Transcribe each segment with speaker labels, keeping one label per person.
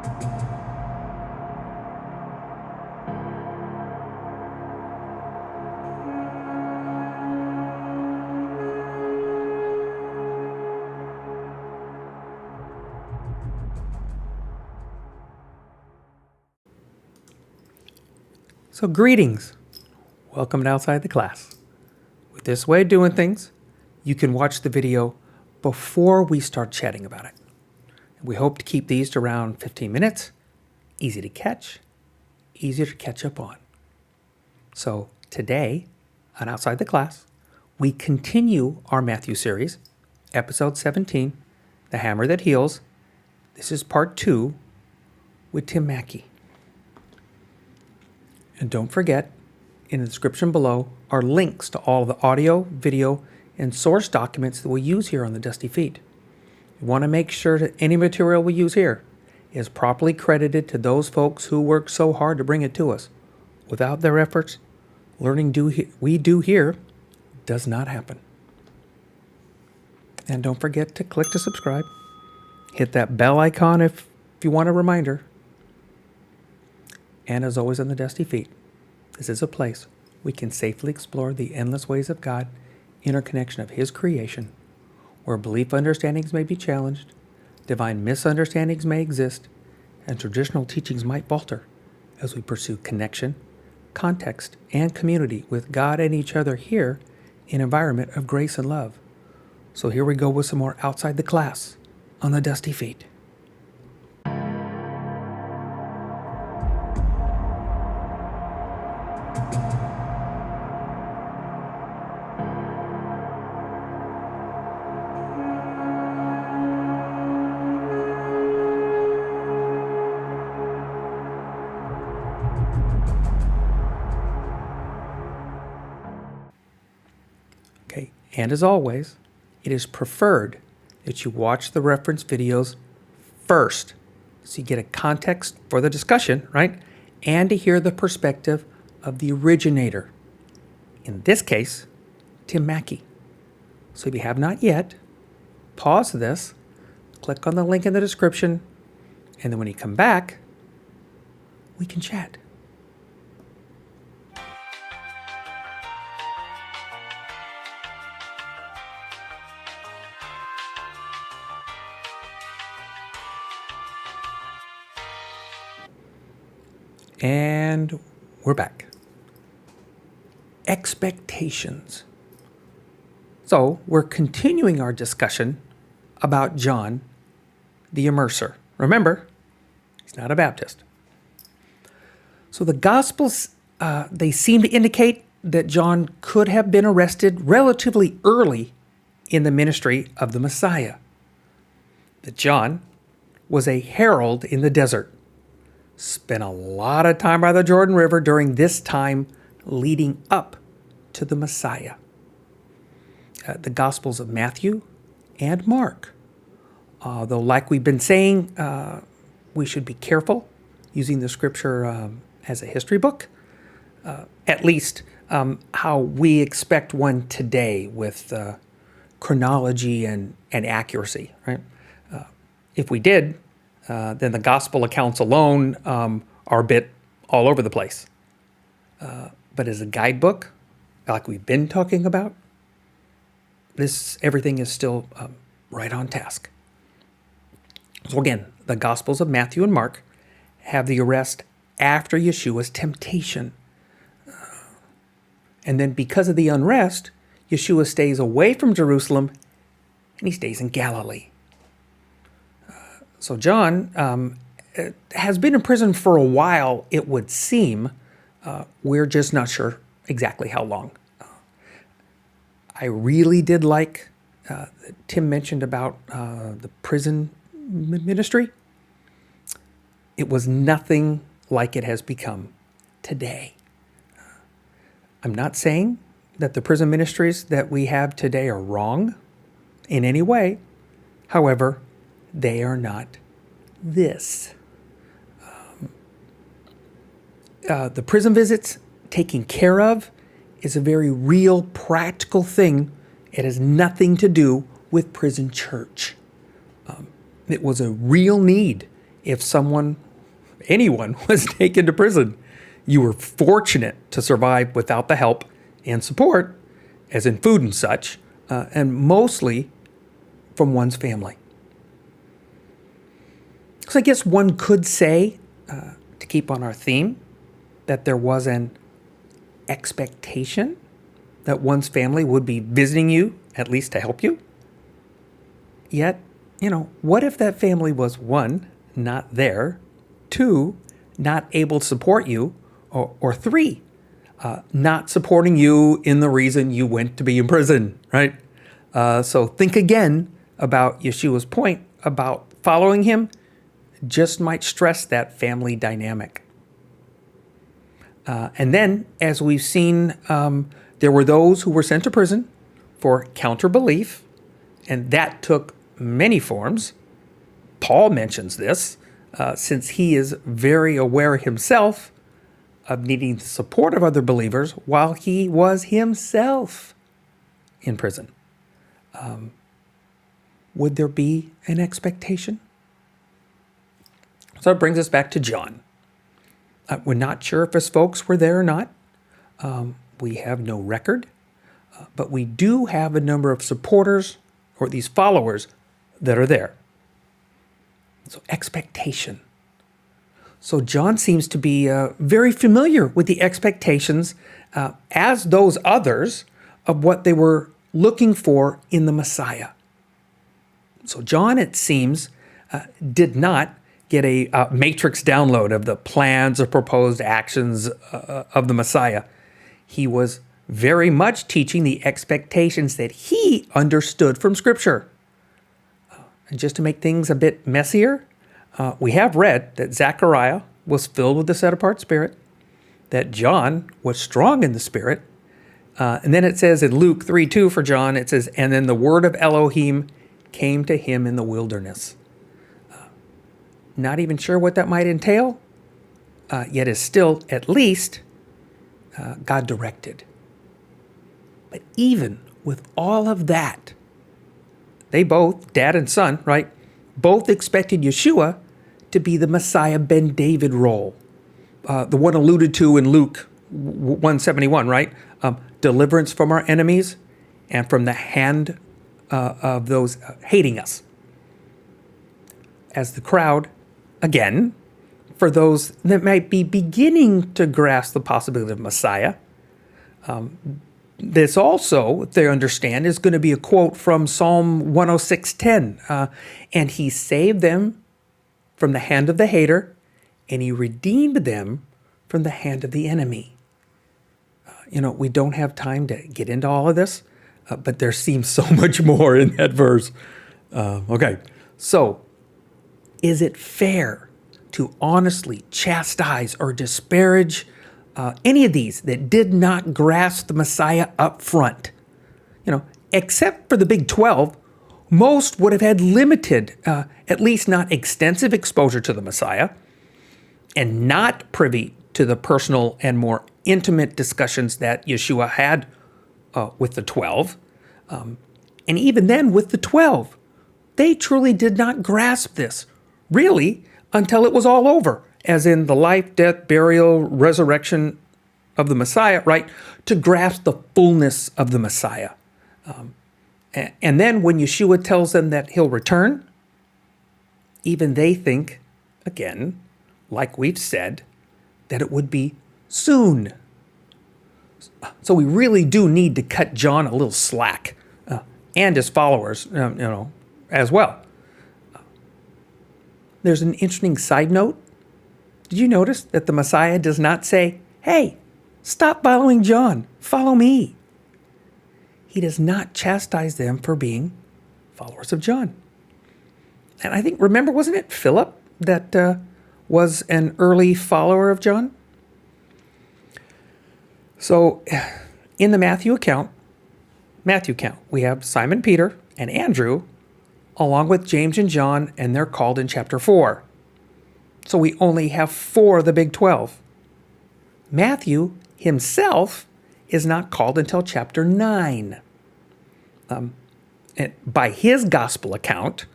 Speaker 1: So greetings. Welcome to Outside the Class. With this way of doing things, you can watch the video before we start chatting about it. We hope to keep these to around 15 minutes, easy to catch, easier to catch up on. So today, on Outside the Class, we continue our Matthew series, episode 17, The Hammer That Heals. This is part 2 with Tim Mackie. And don't forget, in the description below are links to all of the audio, video, and source documents that we use here on the Dusty Feet. You want to make sure that any material we use here is properly credited to those folks who work so hard to bring it to us. Without their efforts, we do here does not happen. And don't forget to click to subscribe. Hit that bell icon if you want a reminder. And as always on the Dusty Feet, this is a place we can safely explore the endless ways of God, interconnection of His creation, where belief understandings may be challenged, divine misunderstandings may exist, and traditional teachings might falter as we pursue connection, context, and community with God and each other here in an environment of grace and love. So here we go with some more Outside the Class on the Dusty Feet. Okay, and as always, it is preferred that you watch the reference videos first so you get a context for the discussion, right? And to hear the perspective of the originator. In this case, Tim Mackie. So if you have not yet, pause this, click on the link in the description, and then when you come back, we can chat. And we're back. Expectations. So we're continuing our discussion about John the Immerser. Remember, he's not a Baptist. So the Gospels, they seem to indicate that John could have been arrested relatively early in the ministry of the Messiah. That John was a herald in the desert. Spent a lot of time by the Jordan River during this time leading up to the Messiah. The Gospels of Matthew and Mark. Though, like we've been saying, we should be careful using the scripture as a history book, at least how we expect one today with chronology and accuracy, right? If we did, then the gospel accounts alone are a bit all over the place. But as a guidebook, like we've been talking about, everything is still right on task. So again, the Gospels of Matthew and Mark have the arrest after Yeshua's temptation. And then because of the unrest, Yeshua stays away from Jerusalem and he stays in Galilee. So John has been in prison for a while, it would seem. We're just not sure exactly how long. I really did like Tim mentioned about the prison ministry. It was nothing like it has become today. I'm not saying that the prison ministries that we have today are wrong in any way. However, they are not this. The prison visits taken care of is a very real, practical thing. It has nothing to do with prison church. It was a real need if anyone was taken to prison, you were fortunate to survive without the help and support, as in food and such, and mostly from one's family. So I guess one could say, to keep on our theme, that there was an expectation that one's family would be visiting you, at least to help you. Yet, what if that family was, 1, not there, 2, not able to support you, or 3, not supporting you in the reason you went to be in prison, right? So think again about Yeshua's point about following him. Just might stress that family dynamic. And then, as we've seen, there were those who were sent to prison for counter-belief, and that took many forms. Paul mentions this, since he is very aware himself of needing the support of other believers while he was himself in prison. Would there be an expectation? So it brings us back to John. We're not sure if his folks were there or not. We have no record, but we do have a number of supporters, or these followers, that are there. So expectation. So John seems to be very familiar with the expectations, as those others, of what they were looking for in the Messiah. So John, it seems, did not get a matrix download of the plans or proposed actions of the Messiah. He was very much teaching the expectations that he understood from Scripture. And just to make things a bit messier, we have read that Zechariah was filled with the set-apart Spirit, that John was strong in the Spirit, and then it says in Luke 3:2 for John, it says, and then the word of Elohim came to him in the wilderness. Not even sure what that might entail, yet is still at least God directed. But even with all of that, they both, dad and son, right, both expected Yeshua to be the Messiah Ben David role, the one alluded to in Luke 171, right? Deliverance from our enemies and from the hand of those hating us. As the crowd, again, for those that might be beginning to grasp the possibility of Messiah, this also, if they understand, is going to be a quote from Psalm 106:10. And he saved them from the hand of the hater, and he redeemed them from the hand of the enemy. We don't have time to get into all of this, but there seems so much more in that verse. Okay, so is it fair to honestly chastise or disparage any of these that did not grasp the Messiah up front? Except for the Big 12, most would have had limited, at least not extensive exposure to the Messiah, and not privy to the personal and more intimate discussions that Yeshua had with the 12. And even then, with the 12, they truly did not grasp this, really, until it was all over, as in the life, death, burial, resurrection of the Messiah, right? To grasp the fullness of the Messiah. And then when Yeshua tells them that he'll return, even they think, again, like we've said, that it would be soon. So we really do need to cut John a little slack, and his followers, as well. There's an interesting side note. Did you notice that the Messiah does not say, hey, stop following John, follow me? He does not chastise them for being followers of John. And I think, remember, wasn't it Philip that was an early follower of John? So in the Matthew account, we have Simon Peter and Andrew, along with James and John, and they're called in chapter 4. So we only have 4 of the Big 12. Matthew himself is not called until chapter 9. And by his gospel account,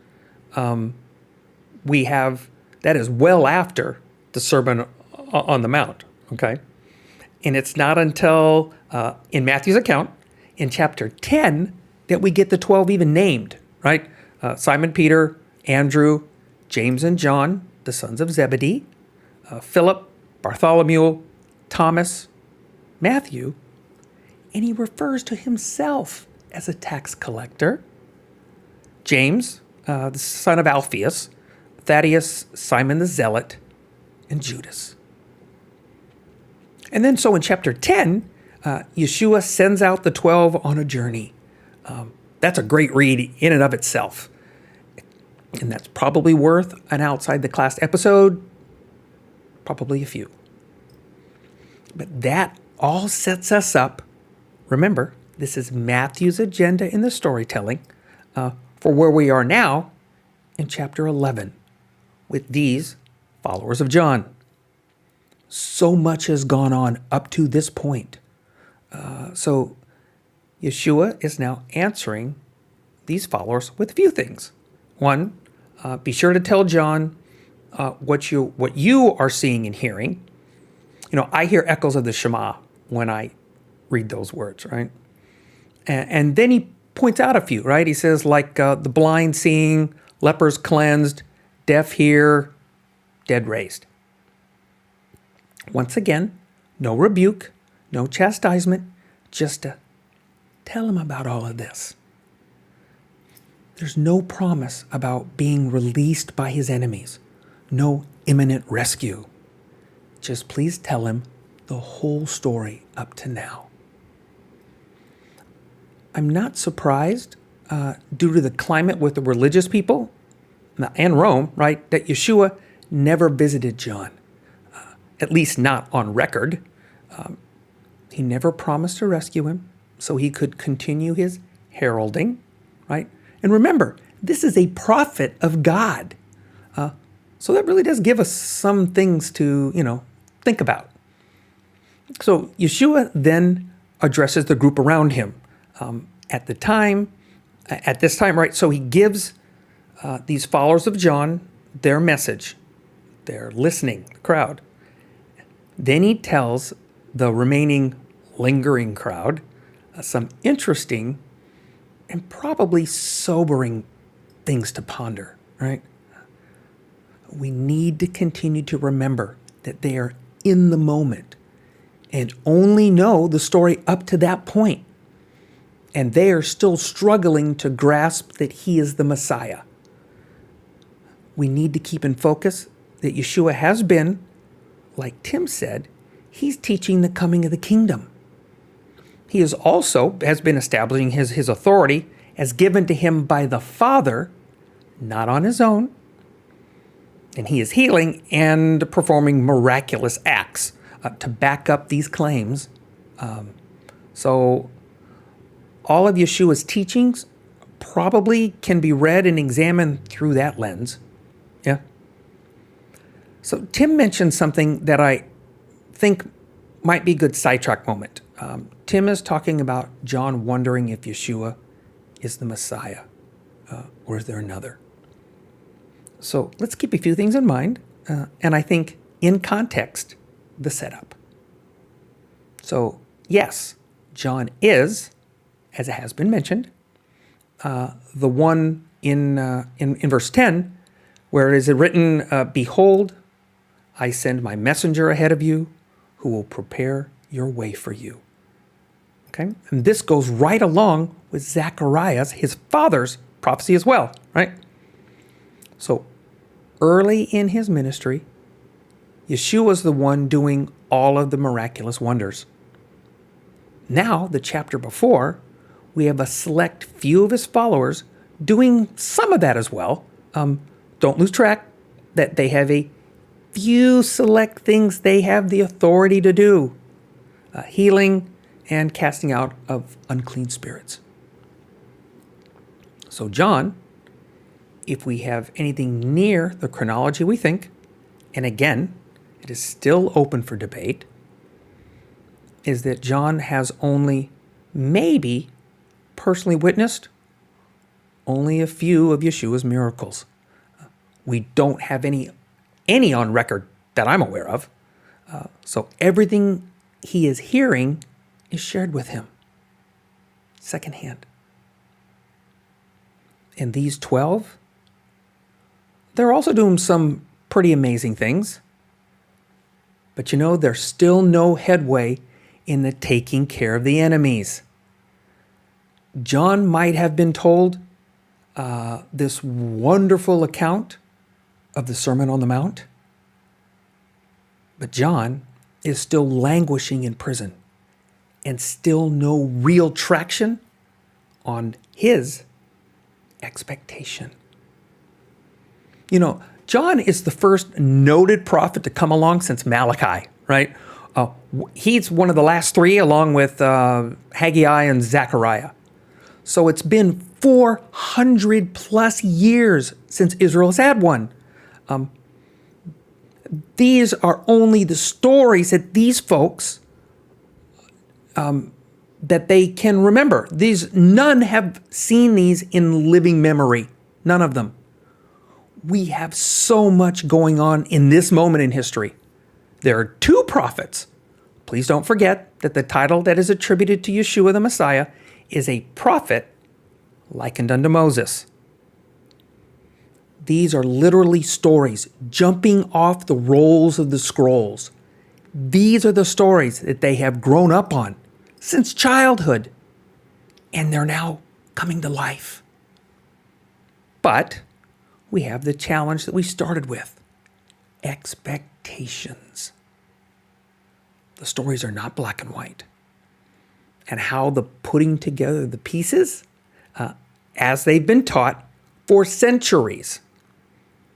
Speaker 1: we have That is well after the Sermon on the Mount, okay? And it's not until, in Matthew's account, in chapter 10, that we get the 12 even named, right? Simon Peter, Andrew, James and John, the sons of Zebedee, Philip, Bartholomew, Thomas, Matthew, and he refers to himself as a tax collector. James, the son of Alphaeus, Thaddeus, Simon the Zealot, and Judas. And then so in chapter 10, Yeshua sends out the 12 on a journey. That's a great read in and of itself. And that's probably worth an outside the class episode, probably a few. But that all sets us up. Remember, this is Matthew's agenda in the storytelling for where we are now in chapter 11 with these followers of John. So much has gone on up to this point. So Yeshua is now answering these followers with a few things. One, be sure to tell John what you are seeing and hearing. I hear echoes of the Shema when I read those words, right? And then he points out a few, right? He says, like the blind seeing, lepers cleansed, deaf hear, dead raised. Once again, no rebuke, no chastisement, just to tell him about all of this. There's no promise about being released by his enemies, no imminent rescue. Just please tell him the whole story up to now. I'm not surprised, due to the climate with the religious people and Rome, right, that Yeshua never visited John, at least not on record. He never promised to rescue him so he could continue his heralding, right? And remember, this is a prophet of God. So that really does give us some things to, think about. So Yeshua then addresses the group around him. At this time, right? So he gives these followers of John their message. They're listening, the crowd. Then he tells the remaining lingering crowd some interesting and probably sobering things to ponder, right? We need to continue to remember that they are in the moment and only know the story up to that point. And they are still struggling to grasp that he is the Messiah. We need to keep in focus that Yeshua has been, like Tim said, he's teaching the coming of the kingdom. He has been establishing his authority as given to him by the Father, not on his own. And he is healing and performing miraculous acts to back up these claims. So all of Yeshua's teachings probably can be read and examined through that lens. Yeah. So Tim mentioned something that I think might be a good sidetrack moment. Tim is talking about John wondering if Yeshua is the Messiah, or is there another? So let's keep a few things in mind, and I think in context, the setup. So yes, John is, as it has been mentioned, the one in verse 10, where it is written, "Behold, I send my messenger ahead of you, who will prepare your way for you." Okay, and this goes right along with Zechariah's, his father's prophecy as well, right? So early in his ministry, Yeshua was the one doing all of the miraculous wonders. Now, the chapter before, we have a select few of his followers doing some of that as well. Don't lose track that they have a few select things they have the authority to do. Healing and casting out of unclean spirits. So John, if we have anything near the chronology we think, and again, it is still open for debate, is that John has only maybe personally witnessed only a few of Yeshua's miracles. We don't have any any on record that I'm aware of. So everything he is hearing is shared with him secondhand. And these 12, they're also doing some pretty amazing things. But there's still no headway in the taking care of the enemies. John might have been told this wonderful account of the Sermon on the Mount, but John is still languishing in prison and still no real traction on his expectation. John is the first noted prophet to come along since Malachi, right? He's one of the last three, along with Haggai and Zechariah. So it's been 400 plus years since Israel has had one. These are only the stories that these folks that they can remember. None have seen these in living memory. None of them. We have so much going on in this moment in history. There are two prophets. Please don't forget that the title that is attributed to Yeshua the Messiah is a prophet likened unto Moses. These are literally stories jumping off the rolls of the scrolls. These are the stories that they have grown up on since childhood, and they're now coming to life. But we have the challenge that we started with: expectations. The stories are not black and white. And how the putting together the pieces, as they've been taught for centuries,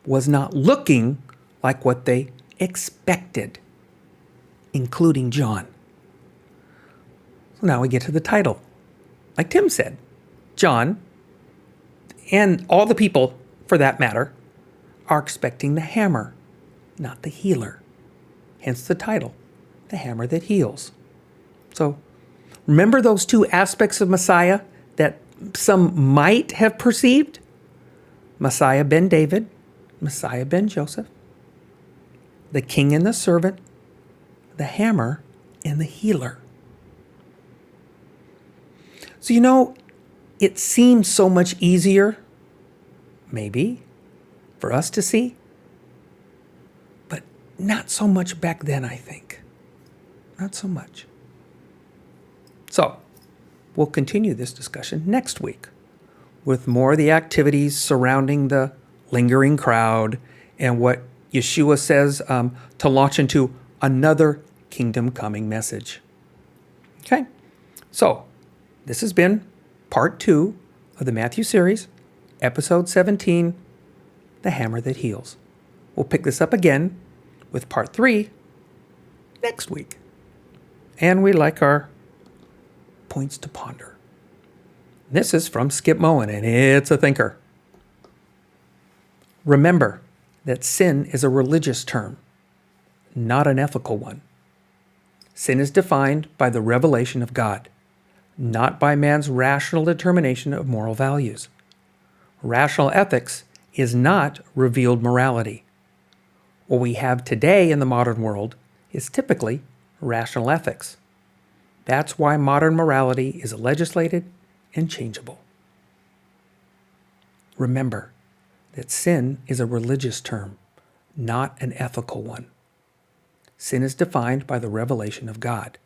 Speaker 1: was not looking like what they expected, including John. So now we get to the title. Like Tim said, John, and all the people for that matter, are expecting the hammer, not the healer. Hence the title, The Hammer That Heals. So remember those two aspects of Messiah that some might have perceived? Messiah ben David, Messiah ben Joseph, the king and the servant, the hammer and the healer. So it seems so much easier, maybe, for us to see, but not so much back then, I think. Not so much. So, we'll continue this discussion next week with more of the activities surrounding the lingering crowd and what Yeshua says to launch into another kingdom coming message. Okay, so this has been part 2 of the Matthew series, episode 17, The Hammer That Heals. We'll pick this up again with part 3 next week. And we like our points to ponder. This is from Skip Moen, and it's a thinker. Remember that sin is a religious term, not an ethical one. Sin is defined by the revelation of God, not by man's rational determination of moral values. Rational ethics is not revealed morality. What we have today in the modern world is typically rational ethics. That's why modern morality is legislated and changeable. Remember that sin is a religious term, not an ethical one. Sin is defined by the revelation of God,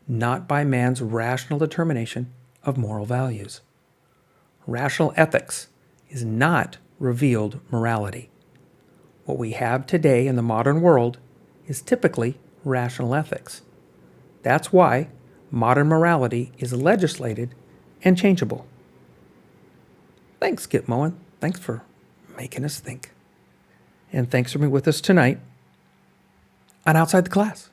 Speaker 1: not by man's rational determination of moral values. Rational ethics is not revealed morality. What we have today in the modern world is typically rational ethics. That's why modern morality is legislated and changeable. Thanks, Skip Moen. Thanks for making us think. And thanks for being with us tonight on Outside the Class.